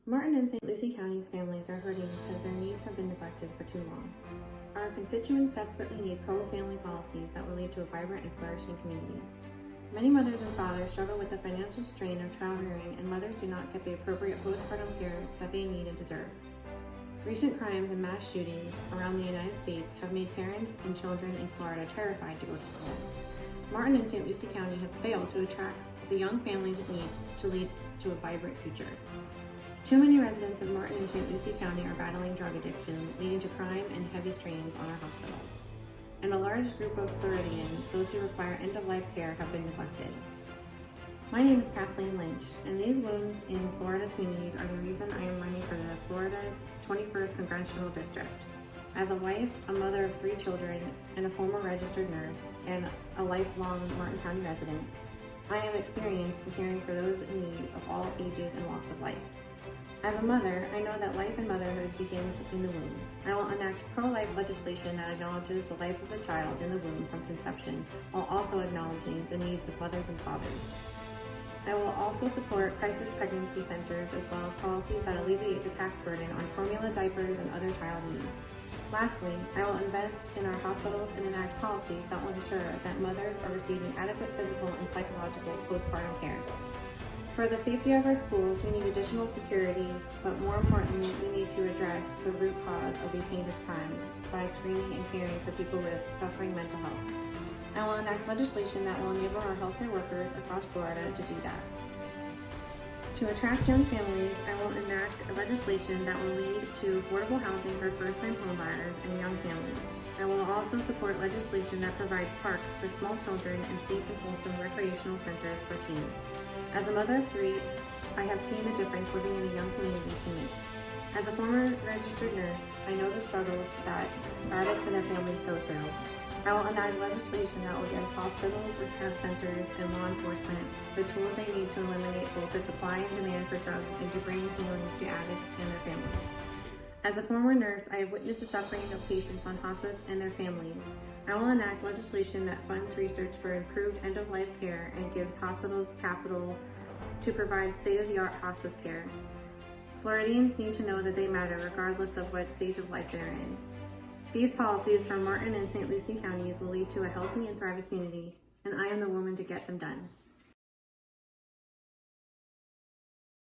Martin and St. Lucie County's families are hurting because their needs have been neglected for too long. Our constituents desperately need pro-family policies that will lead to a vibrant and flourishing community. Many mothers and fathers struggle with the financial strain of child rearing, and mothers do not get the appropriate postpartum care that they need and deserve. Recent crimes and mass shootings around the United States have made parents and children in Florida terrified to go to school. Martin and St. Lucie County has failed to attract the young families it needs to lead to a vibrant future. Too many residents of Martin and St. Lucie County are battling drug addiction, leading to crime and heavy strains on our hospitals. And a large group of Floridians, those who require end-of-life care, have been neglected. My name is Kathleen Lynch, and these wounds in Florida's communities are the reason I am running for Florida's 21st Congressional District. As a wife, a mother of 3 children, and a former registered nurse, and a lifelong Martin County resident, I am experienced in caring for those in need of all ages and walks of life. As a mother, I know that life and motherhood begins in the womb. I will enact pro-life legislation that acknowledges the life of the child in the womb from conception, while also acknowledging the needs of mothers and fathers. I will also support crisis pregnancy centers as well as policies that alleviate the tax burden on formula, diapers, and other child needs. Lastly, I will invest in our hospitals and enact policies that will ensure that mothers are receiving adequate physical and psychological postpartum care. For the safety of our schools, we need additional security, but more importantly, we need to address the root cause of these heinous crimes by screening and caring for people with suffering mental health. I will enact legislation that will enable our healthcare workers across Florida to do that. To attract young families, I will enact a legislation that will lead to affordable housing for first-time homebuyers and young families. I will also support legislation that provides parks for small children and safe and wholesome recreational centers for teens. As a mother of 3, I have seen the difference living in a young community can make. As a former registered nurse, I know the struggles that addicts and their families go through. I will enact legislation that will give hospitals, rehab centers, and law enforcement the tools they need to eliminate both the supply and demand for drugs and to bring healing to addicts and their families. As a former nurse, I have witnessed the suffering of patients on hospice and their families. I will enact legislation that funds research for improved end-of-life care and gives hospitals the capital to provide state-of-the-art hospice care. Floridians need to know that they matter regardless of what stage of life they're in. These policies from Martin and St. Lucie counties will lead to a healthy and thriving community, and I am the woman to get them done.